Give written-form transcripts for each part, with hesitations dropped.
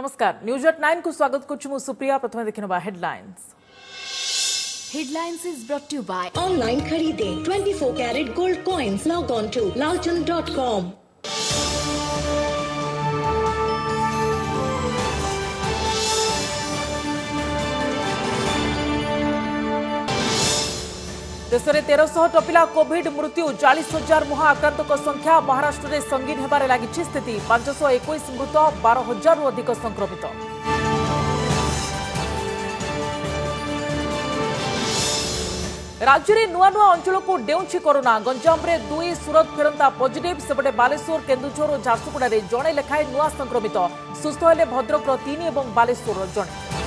नमस्कार news at 9 को स्वागत करछु सुप्रिया। प्रथम देखिनबा headlines. Headlines is brought to you by Online खरीदे 24 carat gold coins. Log on to lalchand.com। देश में 1300 टपिला कोविड मृत्यु 40,000 मुहा आक्रांतक संख्या। महाराष्ट्र में संगीन होबार लगी स्थिति 521 मृत 12,000 रु अधिक संक्रमित। राज्य में नुआ नुआ अंचल को डेउछि कोरोना। गंजाम रे 2 सूरत फेरंता पॉजिटिव। सेपटे बालेश्वर केन्दुझर और झारसुगुड़ा रे जणे लेखाए नुआ संक्रमित। सुस्थ हेले भद्रक 3 और बालेश्वर जणे।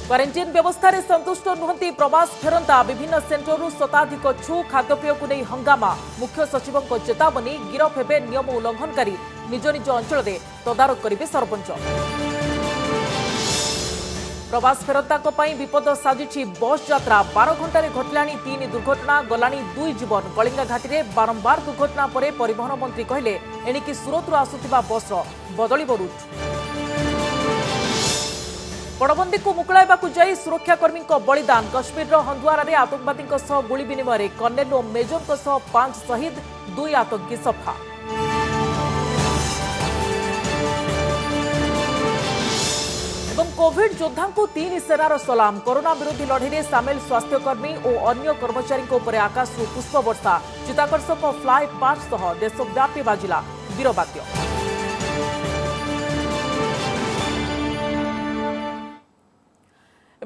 क्वारेंटाइन व्यवस्था रे संतुष्ट नुहंती प्रवास फेरंता। विभिन्न सेंटर शताधिक छु। खाद्यपेय को नहीं हंगामा। मुख्य सचिव चेतावनी गिरफ हेबे नियम उल्लंघनकारी। निज निज अंचल में तदारक करेंगे सरपंच। प्रवास फेरंता विपद साजिछि बस यात्रा। 12 घंटे घटलानी 3 दुर्घटना गलानी 2 जीवन। कलिंगा घाटी में बारंबार दुर्घटना पर परिवहन मंत्री कहले एणिकी सूरत आसुथिबा बस बदलिब रूट। बड़बंदी को मुकुलाइबा जाई सुरक्षाकर्मी बलिदान। कश्मीर हंदुआरा रे आतंकवादी गुली विनिमय कर्नेल और मेजर 5 शहीद 2 आतंकी सफा। कोविड योद्धा को 3 सेनार सलाम। कोरोना विरोधी लड़ाई में सामिल स्वास्थ्यकर्मी और अन्य कर्मचारी आकाश पुष्प वर्षा। चिताकर्षक फ्लाई पास्ट सह देशव्यापी बाजिला वीरवाद्य।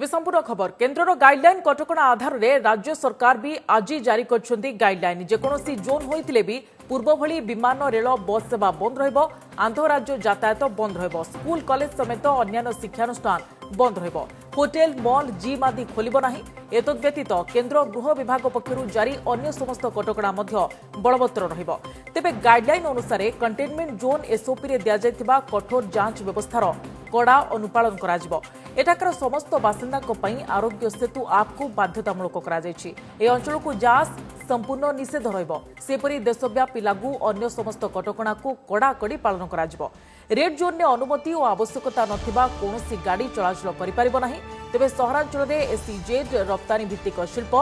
संपूर्ण खबर। केन्द्र गाइडलाइन कटकणा आधार में राज्य सरकार भी आज जारी कर गाइडलाइन। जेकोसी जोन होते भी पूर्व भली विमान रेल बस सेवा बंद रहिबो। आंतरराज्य यातायात बंद रहिबो। स्कूल कॉलेज समेत अन्य शिक्षानुष्ठान बंद रहिबो। होटेल मॉल जिम आदि खोलिबो नाही। एतद व्यतीत केन्द्र गृह विभाग पक्षरु जारी अन्य समस्त कटकणा मध्य बलवत्तर रहिबो। तेबे गाइडलाइन अनुसार कंटेनमेंट जोन एसओपी रे दिया जायतिबा कठोर जांच व्यवस्थार कड़ा अनुपालन कराजिबो। एठाकर समस्त बासिंदा आरोग्य सेतु आप को बाध्यतामूलक अंचल को जांच संपूर्ण निषेध रहीपरी देशव्यापी लागू अन्य समस्त कटकणा को कड़ाकड़ी पालन कर। रेड जोन में अनुमति और आवश्यकता नथिबा कोनोसी गाड़ी चलाचल करिपारिबो नाही। तेबे सहरांचल में एसईजेड रप्तानी भित्तिक शिल्प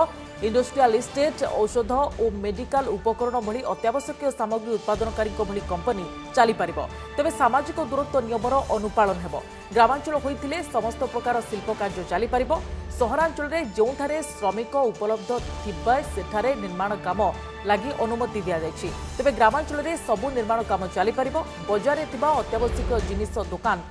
इंडस्ट्रियल इस्टेट औषध और मेडिकल उपकरण भली अत्यावश्यक सामग्री उत्पादनकारी भली कंपनी चली पारिबो। तेबे सामाजिक दूरत्व नियमर अनुपालन हेबो। ग्रामांचल होइतिले समस्त प्रकार शिल्प कार्य चली पारिबो। सहरांचल में जोंठारे श्रमिक उपलब्ध थिबा सेठारे निर्माण काम लगी अनुमति दिया जायछि। तेबे ग्रामांचल में सबु निर्माण काम चली पारिबो। बजार में थिबा अत्यावश्यक जिनिस दुकान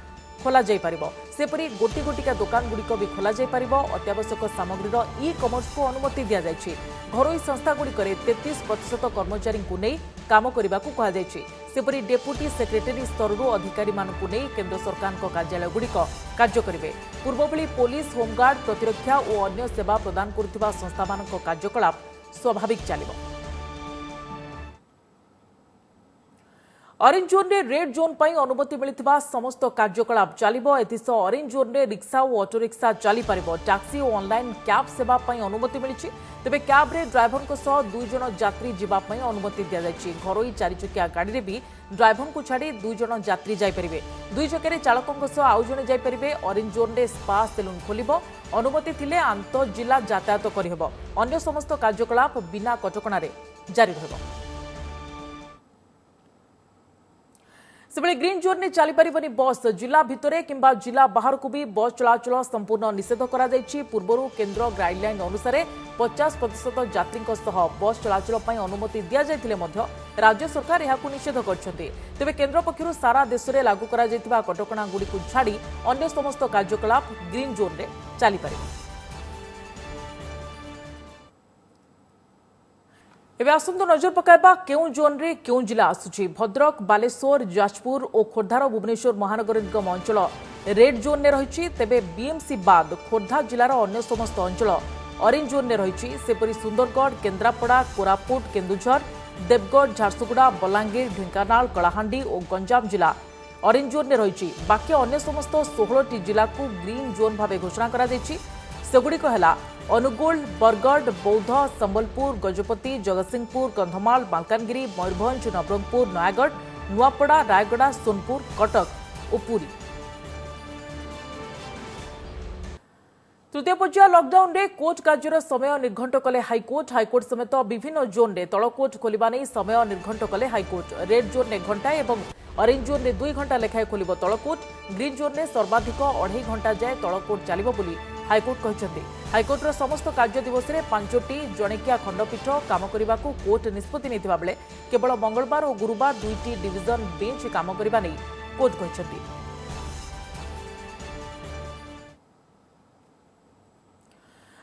खोला जाय पारिबो। सेपरी गोटी गोटिका दुकान गुड़िक भी खोला जाय पारिबो। अत्यावश्यक सामग्रीर ई कमर्स को अनुमति दिया जायछि। घरोई संस्था गुड़िक 33% कर्मचारी को नहीं काम करने को कहा जायछि। सेपरी डेपुटी सेक्रेटरी स्तर अधिकारी मानकु नहीं केंद्र सरकार कार्यालय गुड़िक कार्य करेंगे। पूर्वभली पुलिस होमगार्ड प्रतिरक्षा और अन्य सेवा प्रदान करुवा संस्था मान कार्यकलाप स्वाभाविक चलिबो। ऑरेंज जोन रे रेड जोन पर अनुमति मिलता समस्त कार्यकलाप चलिबो। एथिस ऑरेंज जोन रे रिक्शा और ऑटो रिक्शा चली पारिबो। टैक्सी और ऑनलाइन कैब सेवा पई अनुमति मिलिछि। तेबे कैब रे ड्राइवर को सह 2 जण यात्री जीवा पई अनुमति दिया जायछि। घरोई 4 चकिया गाड़ी रे भी ड्राइवर को छाड़ी 2 जण यात्री जाय परिबे। 2 चकिया चालकों सह आउ जण जाय परिबे। ऑरेंज जोन रे स्पा सेलून खोलिबो। अनुमति थिले आंतर जिला यातायात करिहबो। अन्य समस्त कार्यकलाप बिना कटकणा रे जारी रहबो। सेबले ग्रीन जोन में चली पारिबनी बस। जिला भितरे किंबा जिला बाहर को भी बस चलाचल संपूर्ण निषेध करा जायछि। पूर्वरु केंद्र गाइडलाइन अनुसार 50% यात्री बस चलाचल पर अनुमति दि जाइतिले मध्य राज्य सरकार यहाकु निषेध करछन्ते। तेबे केंद्र पक्षरु सारा देश में लागू करा जायतिबा कटकणा गुडी को छाड़ी अन्य समस्त कार्यकलाप ग्रीन जोन में चली पारिबो। एबे आसंत नजर पकाइबा केउ जोन रे केउ जिला आसुछि। भद्रक बालेश्वर जाजपुर और खोर्धार भुवनेश्वर महानगर निगम अंचल रेड जोन ने रहिछि। तेबे बीएमसी बाद खोर्धा जिलार अन्य समस्त अंचल ऑरेंज जोन ने रहिछि। सेपरि सुंदरगढ़ केन्द्रापड़ा कोरापुट केन्दुझर देवगढ़ झारसुगुड़ा बलांगीर ढेंकानाल कलाहांडी और गंजाम जिला ऑरेंज जोन ने रहिछि। बाकी अन्य समस्त 16टी जिला को ग्रीन जोन भाव घोषणा करा दैछि। सेगुड़िक है अनुगुल बरगढ़ बौद्ध संबलपुर गजपति जगतसिंहपुर कंधमाल मालकानगिरी मयूरभंज नवरंगपुर नयागढ़ नुआपड़ा, रायगड़ा, सोनपुर, कटक और पुरी। तृतीय पर्याय लॉकडाउन रे कोर्ट कार्यर समय निर्घंट कले हाइकोर्ट समेत विभिन्न जोन रे तल कोर्ट खोलिबा नै समय निर्घंट कले हाइकोर्ट। रेड जोन रे घंटाए एवं ऑरेंज जोन रे 2 घंटा लेखाए खोलिबो तल कोर्ट। ग्रीन जोन रे सर्वाधिक 2.5 घंटा जाए तल कोर्ट चलिबो बोली हाइकोर्ट कहछन्ती। हाइकोर्टर समस्त कार्य दिवस रे 5टी जणिकिया खंडपीठ काम करने को कोर्ट निष्पत्ति नेतिबा बेले केवल मंगलवार और गुरुवार 2टी डिविजन बेंच काम करने नै कोर्ट कहछन्ती।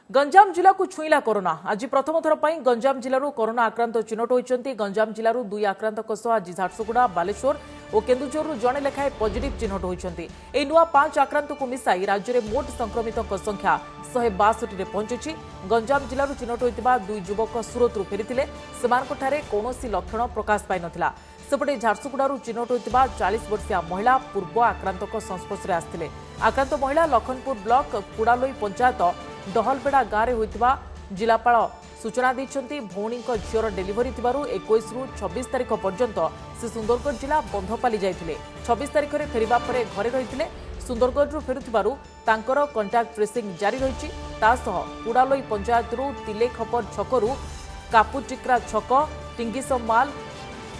गंजाम जिला को छुईला कोरोना। आज प्रथम थर पर गंजाम जिलूर कोरोना आक्रांत चिन्हट होती। गंजाम जिलूर 2 आक्रांतक आज झारसुगुड़ा, बालेश्वर और केन्दुझर जड़े लेखाएं पॉजिटिव चिन्हट होती। यह नुआ 5 आक्रांत को मिसाई राज्य में मोट संक्रमितों संख्या 162 रे पहुंची। गंजाम जिलूर चिन्हट होता 2 युवक सूरतरू फेरी सेमानठारे कौनसी लक्षण प्रकाश पाई नथिला। सेपटे झारसुगुड़ारू चिन्हट होता 40 वर्षीय महिला पूर्व आक्रांतक संस्पर्श में आसते। आक्रांत महिला लखनपुर ब्लॉक कुड़ालोई पंचायत डहलबेड़ा गाँव में होता जिलापाल सूचना देते। भौणी झीर डेलीवरी 21 रु 26 तारीख पर्यंत से सुंदरगढ़ जिला बंधपाली जाते। 26 तारीख में फेरिबा परे घरे रही सुंदरगढ़ फेरुथिबारु तांकर कंटाक्ट ट्रेसिंग जारी रही। कुड़ालोई पंचायत तिलेखपर छकरू कापुटिक्रा छक, टिंगिसमाल,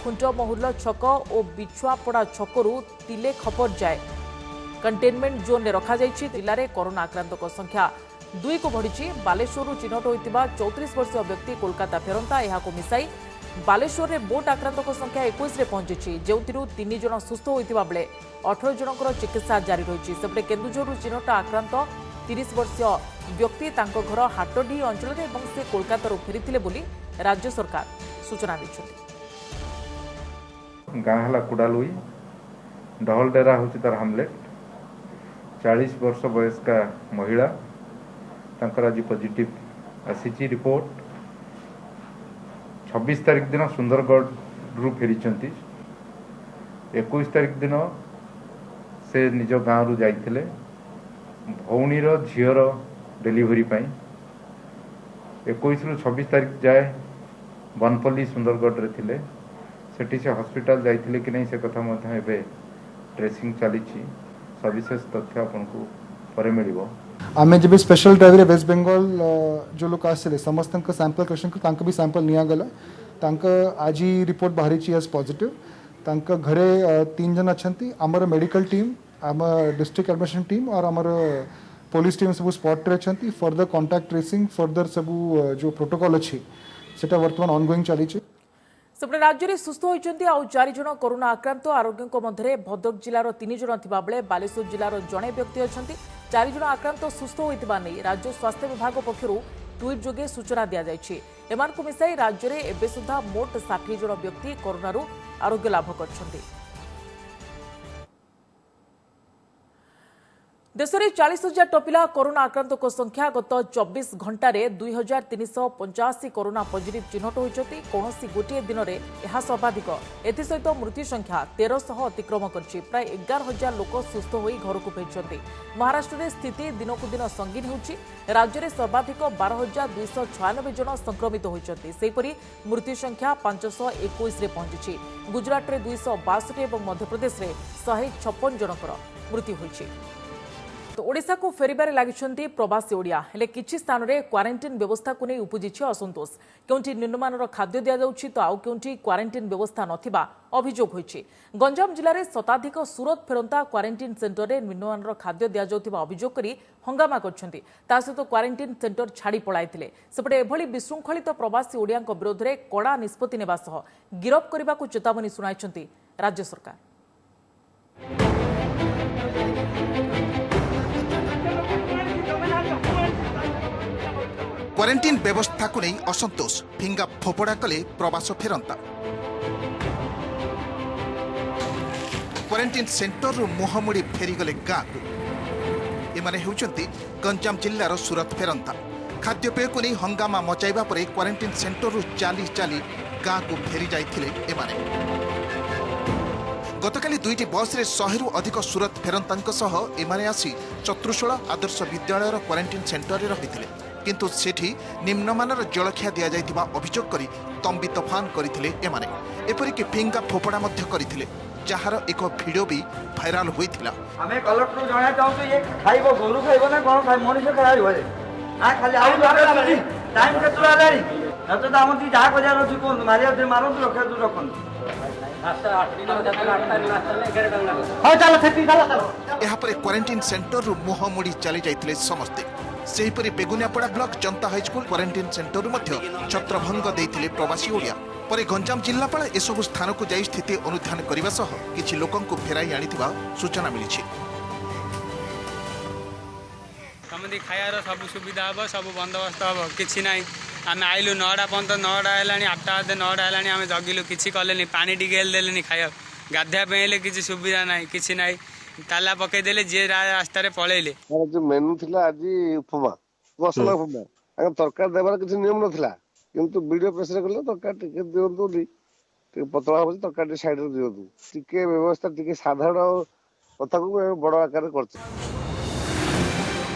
खुंटमहुल छक और बिछुआपड़ा छकरू तिलेखपर जाए कंटेनमेंट जोन में रखा जाइछि। जिले में कोरोना आक्रांतक संख्या 2 को बढ़ी। बालेश्वर चिन्हट होता 34 वर्षीय व्यक्ति कोलकाता फेरंता। यह मिसाई बालेश्वर में मोट आक्रांतक संख्या 21 रे पहुंची, जो 3 जन सुस्थ होता बेले 18 जनकर चिकित्सा जारी रही। सेपटे केन्दुझर चिन्हट आक्रांत 30 वर्षीय व्यक्ति तांको घर हाटडी अंचल में से कोलकाता फेरी बोली राज्य सरकार सूचना दी। गाँव कुड़ालुई डहलडेरा हूँ तार हामलेट 40 वर्ष वयस्का महिला तांकर आज पॉजिटिव आसी रिपोर्ट। 26 तारीख दिन सुंदरगढ़ रु फेरी 21 तारीख दिन से निज गाँव रु जाइथिले भौणीर झीर डेलीवरी पाई। 21 रु 26 तारीख जाए बनपल्ली सुंदरगढ़ रे थिले। सेठी से हॉस्पिटल जाइथिले कि नहीं से कथा मध्य एबे ट्रेसिंग चली। सविशेष तथ्य आपको परे मिलिबो। आमे जब स्पेशल ड्राइव रे वेस्ट बंगाल जो लोग आसले समस्त सैंपल कलेक्शन भी सैंपल निया गला। आज रिपोर्ट बाहरी एज पॉजिटिव। घरे 3 जन अच्छा। आमर मेडिकल टीम, आम डिस्ट्रिक्ट एडमिनिस्ट्रेशन टीम और आमर पुलिस टीम सब स्पॉट रे अच्छा। फर्दर कांटेक्ट ट्रेसिंग फर्दर सब जो प्रोटोकॉल अच्छी सेटा वर्तमान ऑनगोइंग चली। सेपटे राज्य में सुस्थ होती 4 जन कोरोना आक्रांत। आरोग्यों मध्य भद्रक जिलार 3 जन थिबा बेले बालेश्वर जिलार जड़े व्यक्ति अच्छा। 4 जन आक्रांत सुस्थ होता नहीं राज्य स्वास्थ्य विभाग पक्षर ट्वीट जोगे सूचना दी जाइछि। एमानकु मिसाई राज्य में एबे सुधा मोट 60 जन व्यक्ति कोरोनारू आरोग्य लाभ करछन्ति। देश में 40,000 टपिला कोरोना आक्रांतक संख्या। गत 24 घंटे 2385 कोरोना पॉजिटिव चिन्हट होती। कौन गोटे दिन में यह सर्वाधिक। एसत मृत्यु संख्या 1300 अतिक्रम कर प्राय 11,000 लोक सुस्थ हो घर को फेरी। महाराष्ट्र में स्थिति दिनकू दिन संगीन होची। राज्य में सर्वाधिक 12,296 जन संक्रमित होती। सेहीपरि मृत्यु संख्या 521 रे पहुंची। गुजरात में 262 और मध्यप्रदेश में 156 जनकर मृत्यु होती। तो ओडिशा को फेरिबारे लागिछन्ती प्रवासी ओडिया। हेले किछि स्थान रे क्वारंटाइन व्यवस्था को नै उपजिछि असंतोष। केउंठी निम्नमानर खाद्य दिया जाउछि तो आउ केउंठी क्वारंटाइन व्यवस्था नथिबा अभियोग होइछि। गंजाम जिल्ला रे शताधिक सूरत फेरंता क्वारंटाइन सेंटर रे निम्नमानर खाद्य दिया जाउथिबा अभियोग करी हंगामा करछन्ती। ता सहित क्वारंटाइन सेंटर छाड़ी पळाइथिले। सेपटे एभली विशृंखलित प्रवासी ओडियाक विरोध रे कड़ा निष्पत्ति नेबा सह गिरफ करबाकू चेतावनी सुनाइछन्ती राज्य सरकार। क्वारंटाइन व्यवस्था को नहीं असंतोष फिंगा फोपड़ा कले प्रवास फेरंता। क्वारंटाइन सेंटर रु मुहमुड़ी फेरीगले गाँ को। एमाने हेउचंती गंजाम जिल्लार सूरत फेरंता। खाद्यपेय को नहीं हंगामा मचाइबा परे क्वारंटाइन सेंटर रु चाली चाली गाँ को फेरी जाइथिले एमाने। गतकाली 2टी बस रे 100 रु अधिक सूरत फेरंतांक सह एमाने आसी चतुर्शोला आदर्श विद्यालयर क्वारंटाइन सेंटर रे रहिथिले। किंतु सेठी निम्नमानर जलखिया दिया जाइतिबा अभियोग करी तंबी तोफान करथिले एमाने एपरिक फिंगा फोपड़ा मध्य करथिले जहार एक वीडियो भी भाइराल होइथिला। हमें कलेक्टर जणा चाहू ये खाइबो गोरु खाइबो ना कोन खाइ मनुष्य खाइबो आ खाली आउ बारे टाइम के तुला लारी न तो हम ती जा को जा रछु कोन मारिया दे मारो तो रखे तू रखन हां चलो थेती चलो यहाँ पर क्वारंटाइन सेंटर रु मुह मुड़ी चली जाइथिले समस्ते सेहीपरि बेगुनियापड़ा ब्लॉक जनता हाईस्कूल क्वारंटाइन सेंटर मध्य छत्रभंग देइथिले प्रवासी ओडिया पर गंजाम जिल्लापाल एसबु स्थान को जाई स्थिति अनुध्यान करने सह किछि लोकंकु फेराई आनिथिबा सूचना मिली। समझी खायार सब सुविधा हम सब बंदोबस्त हम कि ना आम आइलु 9टा पर्यंत 9टा है 8टा 9टा है आम जगिलु कि कले पा टी देले खाया गाधे किसी सुविधा ना कि ना ताला पकईदे जी रास्तार पलैले जो मेनू थिला आज उपमा मसला उपमा तरकार देवार किसी नियम नथिला किंतु वीडियो प्रेसर कले तरकार टिके दियंतु टिके पतला हो तरकार साइड रे दियंतु टिके व्यवस्था टिके साधारण कथा को बड़ आकार करछ।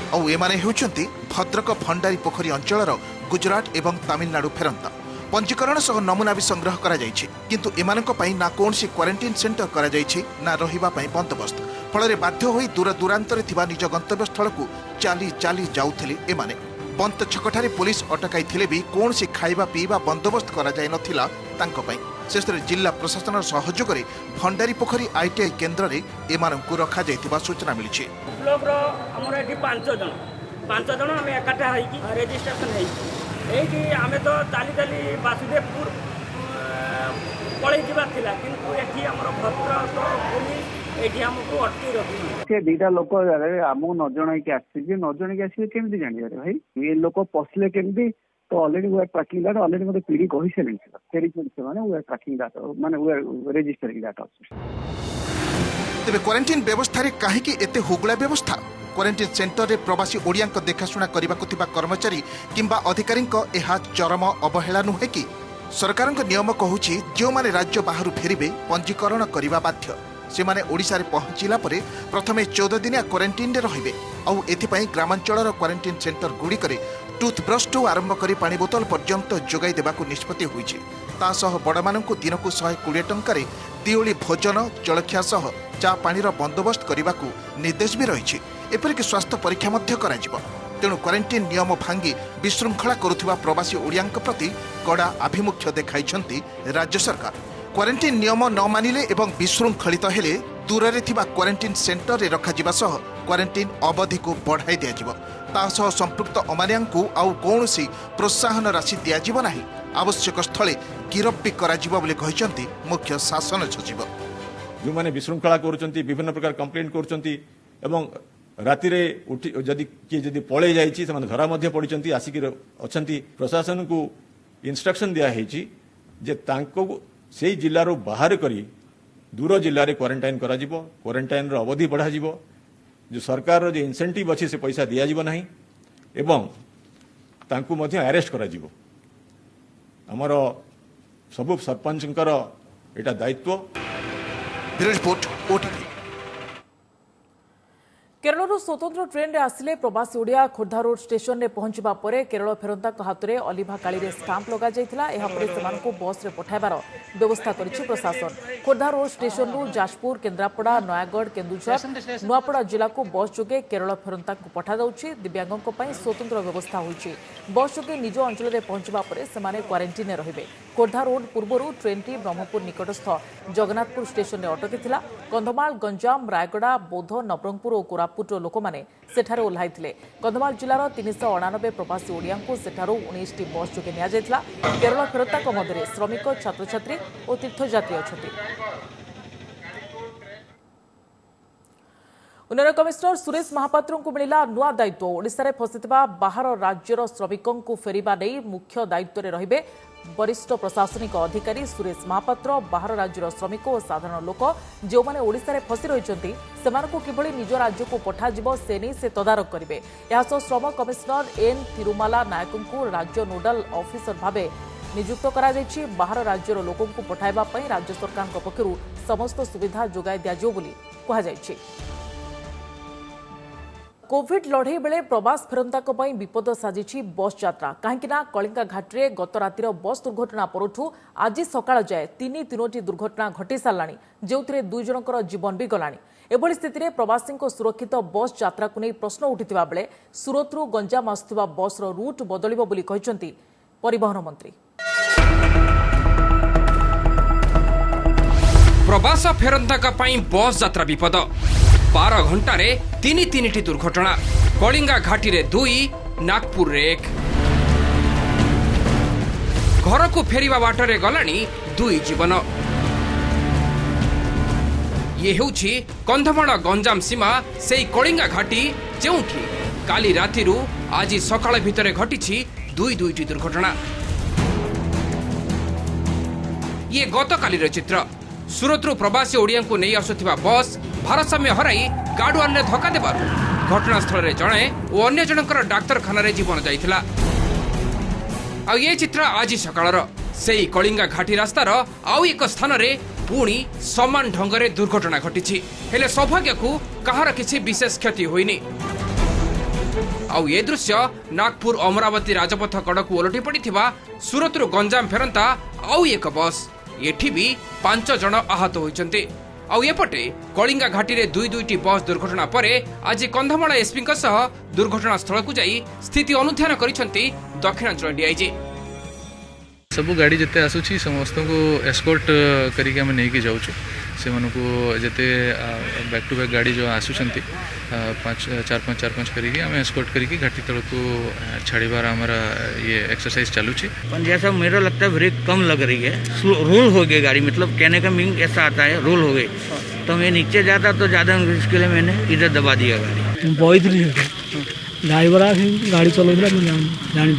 औ एमाने हेउचंती भद्रक भंडारी पोखरी अंचलर गुजरात एवं तमिलनाडु फेरंता पंजीकरण सह नमूना भी संग्रह करा जायछि किंतु एमानक पई ना कोनसी क्वारंटाइन सेंटर करा जायछि ना रहिबा पई बंदोबस्त फल बाध्य होई दूर दूरांतर थिबा निज गंतव्य स्थल को चाली चाली जाउथिले एमाने बंत छकठारे पुलिस अटकाई थिले भी कोनसी खाइबा पीबा बंदोबस्त करा जाय नथिला तांको पई शेषरे जिला प्रशासन सहयोग रे भंडारी पोखरी आईटीआई केन्द्र रे एमानकु रखा जायतिबा सूचना मिलिछि। ब्लॉक रो हमर एठी 5 जन हम एकटा हाइकी रजिस्ट्रेशन है एठी आमे तो ताली ताली वासुदेवपुर पळै जिबा थिला किंतु एठी हमर भद्रक पुलिस एठी हमको अटकी रखी से दीटा लोक आमको न जन के आसी न जन के आसी केमती जानिबारे भाई ये लोक पसले केमती तो already we are tracking that already मते पीडी कहि से माने वी आर ट्रैकिंग दैट माने वी आर रजिस्टरिंग दैट तेबे क्वारंटाइन व्यवस्था रे काहे कि एते हुगला व्यवस्था क्वारंटाइन सेंटर रे प्रवासी ओडियां को देखाशुना करबाकु थिबा कर्मचारी किंबा अधिकारी एहा चरम अवहेला नुहे कि सरकार नियम कहूछि जो माने राज्य बाहरु फेरिबे पंजीकरण करबा बाध्य से माने ओडिसा रे पहुंचिला परे प्रथमे 14 दिनिया क्वारंटाइन रे रहिबे औ एथिपई ग्रामांचलर क्वारंटाइन सेंटर गुडी करे टूथब्रश टू आरंभ करी पानी बोतल पर्यंत जोगाई देबाकु निष्पत्ति होईछि ता सह बड़मानंकु दिनकु 120 टंकारे दिओली भोजन जलखिया सह चा पानीर बंदोबस्त करबाकु निर्देश भी रहिछि एपरिक स्वास्थ्य परीक्षा मध्य कराजिबो तेणु क्वारंटाइन नियम भांगी विशृंखला करुथिबा प्रवासी ओडियांक प्रति कड़ा आभिमुख्य देखाइछंती राज्य सरकार क्वारंटाइन नियम न मानिले एवं विशृंखलित हेले दूर रे थिबा क्वारंटाइन सेंटर रे रखा जिबा सह क्वारंटाइन अवधि को बढ़ाई दिया जिवो ता सह संपृक्त अमानियांकु आउ कोनोसी प्रोत्साहन राशि दिया जिवो नाही आवश्यक स्थले गिरफ भी करा जिवो बोली कहिसंती मुख्य शासन सचिव जो माने विशृंखला करूचंती विभिन्न प्रकार कंप्लेंट करूचंती एवं राति रे उठी जदि पळे जाईची से माने धरा मध्य पडिचंती आसिक अछंती प्रशासन को इंस्ट्रक्शन दिया हेची जे तांको से जिल्ला रो बाहर करी दूर जिल्ला रे क्वारंटाइन करा जिवो क्वारंटाइन रो अवधि बढ़ा जिवो जो सरकार रो जे इंसेंटिव अछि से पैसा दिया जिवो नाही एवं तांको मध्य अरेस्ट करा जिवो हमर सब सरपंचकर एटा दायित्व। Report OTV. केरल स्वतंत्र ट्रेन रे आसिले प्रवासी ओडिया खोर्धा रोड स्टेशन रे पहुंचबा परे केरल फेरंता हाथ में अलिभा काली रे स्टाम्प लगा जाइथिला एहा परे सेमानकु बस रे पठाइबार व्यवस्था करिछि प्रशासन। खोर्धा रोड स्टेशन रु जाजपुर केन्द्रापड़ा नयागढ़ केन्दुझर नुआपड़ा जिला को बस जोगे केरल फेरंता को पठा जाउछि दिव्यांगों पई स्वतंत्र व्यवस्था होइछि बस जोगे निज अंचल रे पहुंचबा परे सेमाने क्वारंटाइन रहिबे। खोर्धा रोड पूर्वरु ट्रेन टी ब्रह्मपुर निकटस्थ जगन्नाथपुर स्टेशन रे अटकीथिला कंधमाल गंजाम रायगड़ा बौद्ध नवरंगपुर और कोरापुट लोक मैंने सेठारे ओह्लाइथिले। कंधमाल जिलार 399 प्रवासी ओडिया को सेठारु 19टी बस जोगे निया जायतिला। केरल फेरंता मध्य श्रमिक छात्र छात्री और तीर्थयात्री अछंती। उन्नयन कमिशनर सुरेश महापात्र को मिला नुआ दायित्व ओडिशा रे फसिथिबा बाहर राज्यर श्रमिकों को फेरिबा नै मुख्य दायित्व रे रहिबे वरिष्ठ प्रशासनिक अधिकारी सुरेश महापात्र। बाहर राज्यर श्रमिक और साधारण लोक जो माने ओडिशा रे फसी रहिचंती सेमानकु किभଳି निज राज्य को पठा जिवो से नै से तदारक करिवे। यासो श्रम कमिशनर एन तिरुमाला नायकଙ୍କୁ राज्य नोडाल ऑफिसर भाबे नियुक्त करा जायछि। बाहर राज्यर लोकों को पठाइबा पई राज्य सरकार पक्षरु समस्त सुविधा जोगाई दिया जो बोली कहा जायछि। कोविड लड़ई बेले प्रवास फेरंता विपद साजिछि बस यात्रा कहीं कलिंगा घाटे गत रातिर बस दुर्घटना परठू आज सकाळ जाए तीनोटी दुर्घटना घटी सारा जो 2 जनकर जीवन भी गलानी। एभली स्थिति में प्रवासी सुरक्षित बस यात्रा को नहीं प्रश्न उठिथिबा बेले सूरतरू गंजाम आसुथिबा बस रूट बदलिबो बोली कहिसंती परिवहन मंत्री। प्रवास फेरंता बस यात्रा विपद 12 घंटे 3 दुर्घटना कलिंगा घाटी रे 2 नागपुर रे 1 घर को फेरिबा बाटरे गलानी 2 जीवन। ये हेउछि कंधमाल गंजाम सीमा से कलिंगा घाटी जेउठी काली रातिरु आज सकाळ भितरे घटिछि 2 दुर्घटना। ये गतकाली चित्र सूरतरू प्रवासी ओडिया को नहीं आसुथिबा बस भारसाम्य हराई गाडुआन ने धक्का देबारु घटनास्थल रे जणे और अन्य जनकर डाक्तरखाना रे जीवन जाइथिला। आ ये चित्र आज सकाळर सेई कलिंगा घाटी रास्तार आउ एक स्थान रे पुणी समान ढंगरे दुर्घटना घटिछि हेले सौभाग्य को कहार किछि विशेष क्षति होइनी। आउ ये दृश्य नागपुर अमरावती राजपथ कड़क ओलटी पड़िथिबा सूरतरू गंजाम फेरंता आउ एक बस एठी भी 5 जन आहत होइचंती। आउ एपटे कलिंगा घाटी रे 2 बस दुर्घटना परे आज कंधमाल एसपी दुर्घटना स्थल को जाई स्थिति अनुध्यान करिसंती दक्षिणांचल डीआईजी। सब गाड़ी जिते आसुची समस्त को एस्कॉर्ट करिके हम नहीं जाऊँ से को जिते बैक टू बैक गाड़ी जो आसुचंती 4-5 करिके हम एस्कॉर्ट करिके घाटी तल को छाड़ीबार हमारा ये एक्सरसाइज चालूची। जैसा मेरा लगता है ब्रेक कम लग रही है, रोल हो गई गाड़ी, मतलब कहने का मीनिंग ऐसा आता है रोल हो गई। तो मैं नीचे जाता तो ज़्यादा रिस्क के लिए मैंने इधर दबा दिया गाड़ी। बहुत ड्राइवर गाड़ी चलाऊला जानी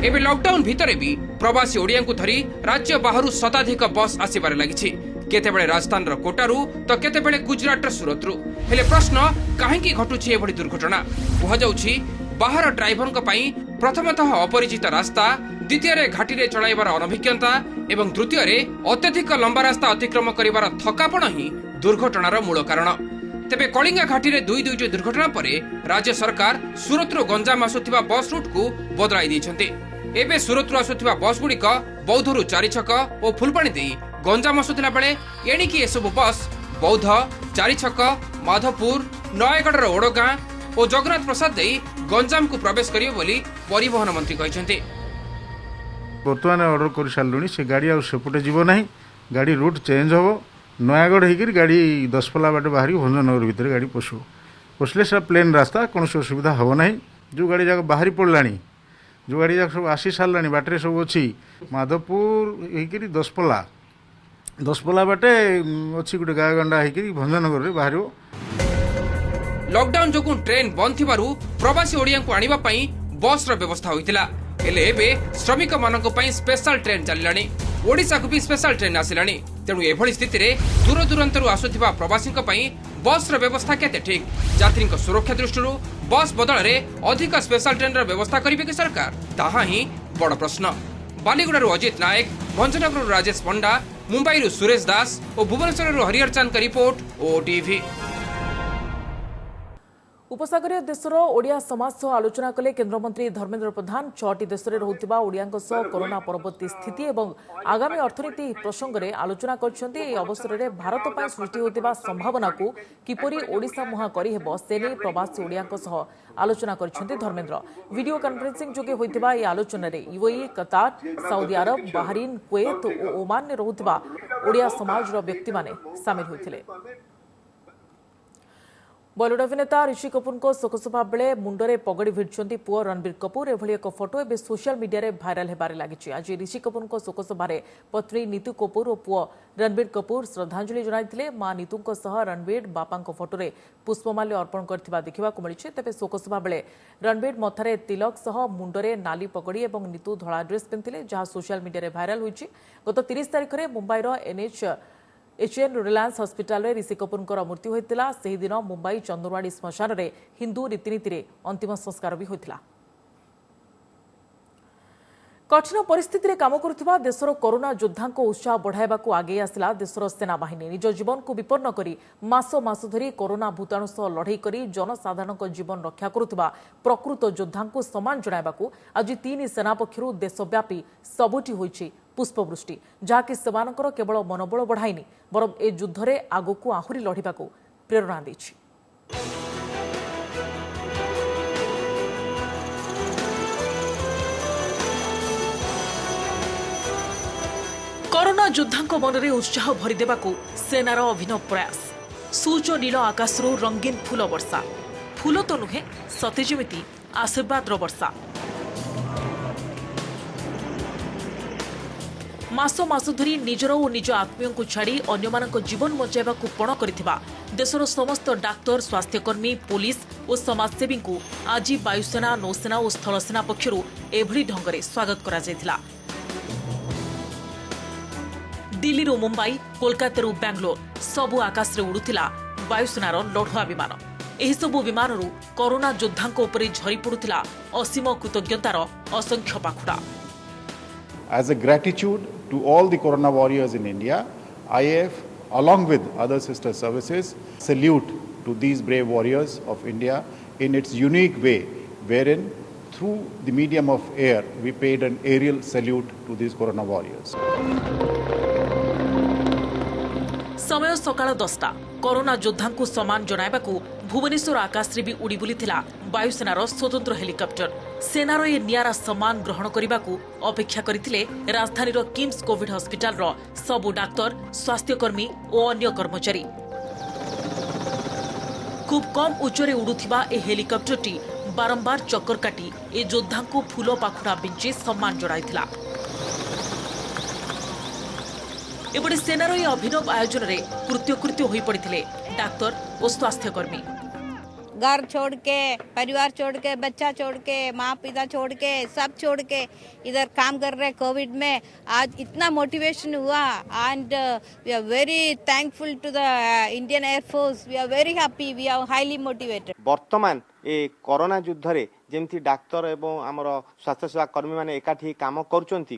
एबे लॉकडाउन भितरे भी प्रवासी ओडिया को धरी राज्य बाहर शताधिक बस आसबार लगी केतेबेले राजस्थान रो कोटारू तो केतेबेले गुजरात रो सूरतरू। हेले प्रश्न काहेकि घटुछि एभली दुर्घटना कह जाउछि बाहर ड्राइवर प्रथमतः अपरिचित रास्ता, द्वितीय रे घाटी रे चलाइबार अनभिज्ञता एवं तृतीय रे अत्यधिक लंबा रास्ता अतिक्रम करिबार थकापण ही दुर्घटनार मूल कारण। तेबे कलिंगा घाटी रे 2 दुर्घटना परे राज्य सरकार सूरतरू गंजाम आसुथिबा बस रूट को बदलाई दैछन्ते। एबे सूरतरू आसुथिबा बस गुड़िक बौद्धरू 4 छक और फुलपाणी दे गंजाम आसुथिला बेले एणिकी एसबु बस बौद्ध 4 छक, माधवपुर, नयगढ़ ओडगां और जगन्नाथ प्रसाद दे गंजाम को प्रवेश करियो बोली परिवहन मंत्री कहिसन्ते। बर्तमान ऑर्डर कर सारे से गाड़ी आउटे जीव ना, गाड़ी रूट चेंज हम नयागढ़ होकर गाड़ी दशपल्ला बाटे बाहरी भंजनगर भितर गाड़ी पशले से प्लेन रास्ता कौन असुविधा हम ना। जो गाड़ी जाक बाहरी पड़ा, जो गाड़ी जाक सब आसी सारा बाटे सब अच्छी माधवपुर होकर दशपल्ला बाटे अच्छी गोटे गाँ गंडा होकर भंजनगर बाहर। लॉकडाउन जो ट्रेन बंद थिबारु प्रवासी ओडिया को आनिबा पई बस रो व्यवस्था होइतिला। हेले एबे श्रमिक मानक पई स्पेशल ट्रेन चलिलानी, ओडिसा को भी स्पेशल ट्रेन आसिलानी। तेणु एभली स्थिति रे दूर दूरांतरु आसुथिबा प्रवासी पई बस रो व्यवस्था केते ठीक, यात्री सुरक्षा दृष्टि बस बदल रे अधिक स्पेशल ट्रेन रो व्यवस्था करिबे कि सरकार, ताहा ही बड़ प्रश्न। बालीगुड़ारू अजित नायक, भंजनगररू राजेश पंडा, मुंबईरू सुरेश दास और भुवनेश्वररू हरिहर चांद का रिपोर्ट ओटीवी। उपसागरीय देशर ओडिया समाज सह आलोचना कले केन्द्रमंत्री धर्मेन्द्र प्रधान। 6टी देश में रहुथिबा ओडियाଙ୍କ सह कोरोना परवर्ती स्थिति एवं आगामी अर्थनीति प्रसंग में आलोचना करछन्ती। ए अवसर में भारत पर सृष्टि होतिबा संभावना को किपरि ओडिशा मुहा करि हेबो से नै प्रवासी ओडियाଙ୍କ सह आलोचना करछन्ती धर्मेन्द्र। वीडियो कॉन्फ्रेंसिंग जोगे होतिबा ए आलोचना रे यूएई, कतार, सऊदी अरब, बाहरीन, कुवैत और ओमान ने रहुथिबा ओडिया समाज रो व्यक्ति माने शामिल होइथिले। बॉलीवुड अभिनेता ऋषि कपूर को शोकसभा बेले मुंडरे पगड़ी भिड़ुंट पुओ रणबीर कपूर। एभली एक फोटो एवं सोशल मीडिया रे भाइराल हेबारे लागिछि। आज ऋषि कपूर को शोकसभा पत्नी नीतू कपूर और पुओ रणबीर कपूर श्रद्धांजलि जणाइथिले। मां नीतू सह रणबीर बापा फोटो रे पुष्पमाल्य अर्पण करथिबा देखिबाकु मिलिछि। तेबे शोकसभा बेले रणबीर मथारे तिलक सह मुंडरे नाली पगड़ी और नीतू धड़ा ड्रेस पिंधिले, जहां सोशल मीडिया रे भाइराल होइछि। गत 30 तारिख में मुंबईर एचएन रिलायंस हॉस्पिटल में ऋषि कपूर मृत्यु होता। से दिन मुंबई चंदुरवाड़ी श्मशान में हिंदू रीतिनीति अंतिम संस्कार भी होता। कठिन परिस्थिति रे काम करुवा देशर कोरोना योद्धा उत्साह बढ़ाइबाकू आगे आसला देशर सेनाबाहिनी निज जीवन को विपन्न करी मास मास धरी कोरोना भूताणु सह लड़ई करी जनसाधारण जीवन रक्षा करुवा प्रकृत योद्धा सम्मान जणाइबाकू आज 3 सेना पक्षरु देशव्यापी सबुठी होईछि पुष्पवृष्टि जहाँकि सेमानकर केवल मनोबल बढ़ाइनी बरं ए युद्ध रे आगकू आहुरी लढ़िबाकू प्रेरणा दैछि। कोरोना योद्धा मनरे उत्साह भरीदेवाकू सेनार अभिनव प्रयास सूच नील आकाशरू रंगीन फूल वर्षा फूल तो नुहे सते जेमिति आशीर्वाद वर्षा मास मास धरी निजर और निज आत्मीय को छाड़ी अन्यमानक जीवन बचाइबाकू पण करिथिबा देशर समस्त डाक्तर स्वास्थ्यकर्मी पुलिस और समाजसेवी को आज वायुसेना नौसेना और स्थलसेना पक्षरु एभली ढंगरे स्वागत करा जायथिला। दिल्ली मुंबई कोलकाता बेंगलोर सबु आकाश रे उड़ुथिला वायुसेनार लढ़ुआ विमान एही सबु विमानरू कोरोना योद्धा उपरे झरी पड़ुथिला असीम कृतज्ञतार असंख्य पाखुड़ा। As a gratitude to all the corona warriors in India, IAF along with other sister services salute to these brave warriors of India in its unique way wherein through the medium of air we paid an aerial salute to these corona warriors. समय सकाळ 10टा corona योद्धा को सम्मान जणाइबाकू भुवनेश्वर आकाश रे भी उड़ी बुलीथिला वायुसेनार स्वतंत्र helicopter सेनार ए नियारा सम्मान ग्रहण करिबाकू अपेक्षा करिथिले राजधानीर किम्स कोविड हॉस्पिटल रो सबु डाक्तर स्वास्थ्यकर्मी और अन्य कर्मचारी। खूब कम उच्चरे उड़ुथिबा ए हेलिकप्टरटी बारंबार चक्कर काटी ए योद्धा को फूल पाखुड़ा बिंची सम्मान जणाइथिला। एबडे सेनार ए अभिनव आयोजन रे कृत्य होई पड़िथिले डाक्तर और स्वास्थ्यकर्मी। घर छोड़ के परिवार छोड़ के बच्चा छोड़ के माँ पिता छोड़ के सब छोड़ के इधर काम कर रहे कोविड में आज इतना मोटिवेशन हुआ and we are very thankful to the Indian Air Force we are very happy we are highly motivated. वर्तमान ए कोरोना युद्ध रे जेमती डाक्तर एवं हमर स्वास्थ्य सेवा कर्मी माने एकाठी काम करूचंती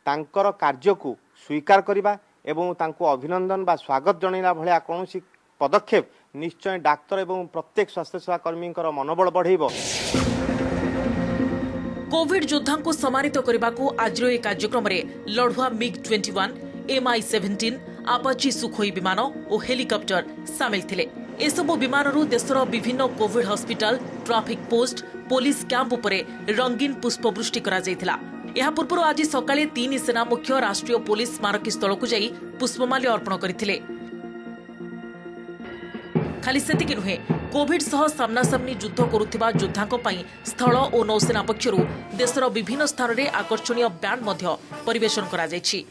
तांकर कार्य को स्वीकार करिबा एवं तांको अभिनंदन बा स्वागत जणैला भलिया कोनोसी पदक्षेप निश्चय डाक्तर एवं प्रत्येक स्वास्थ्य सेवा कर्मी मनोबल बढ़ेब। कोविड योद्धा को सम्मानित करने को आज ए कार्यक्रम रे लढ़ुआ MiG-21 Mi-17 आपाची सुखोई विमान और हेलिकप्टर सामिल थिले। एसबु विमानरू देशर विभिन्न Covid hospital traffic post police camp उपरे रंगीन पुष्पवृष्टि करा जायथिला। यह पूर्व आज सकाळे 3 सेना मुख्य राष्ट्रीय पुलिस स्मारकी स्थल को जाई पुष्पमाल्य अर्पण करथिले। खाली सेतिक नुहे कोविड सह सामनासामनी युद्ध करुथिबा योद्धांको पई स्थल और नौसेना पक्षरु देशर विभिन्न स्थान रे आकर्षणीय बैंड मध्य परिवेशन करा जायछि।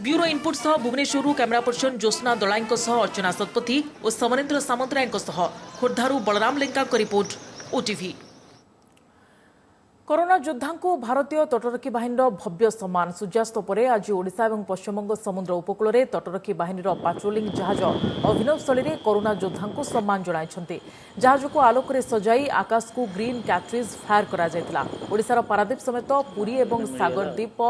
ब्यूरो इनपुट सह भुवनेश्वरु कैमरा पर्सन ज्योत्स्ना दलाईंको सह अर्चना सतपथी और समरेन्द्र सामंतरायंको सह खोर्धारु बलराम लेंका को रिपोर्ट ओटीवी। कोरोना योद्धा को भारतीय तटरक्षी बाहिनी भव्य सम्मान सूर्यास्त पर आज ओडिशा और पश्चिमबंग समुद्र उपकूल में तटरक्षी बाहिनी पाट्रोलिंग जहाज अभिनव शैली में कोरोना योद्धा को सम्मान जणाइछन्ति। जहाज को आलोक रे सजाई आकाश को ग्रीन कैटरिज फायर करा जायतिला। ओडिशार पारादीप समेत पुरी और सागरदीप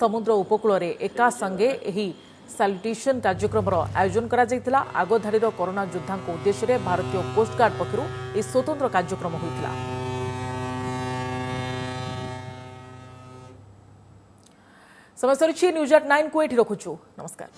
समुद्र उपकूल में एका संगे एही सैल्यूटेशन कार्यक्रम आयोजन करा जायतिला। आगधाड़ीर कोरोना योद्धा उद्देश्य भारतीय कोस्टगार्ड पक्षरु एक स्वतंत्र कार्यक्रम होइतिला। समय सरी न्यूज एट 9 को एठी रखुछु। नमस्कार।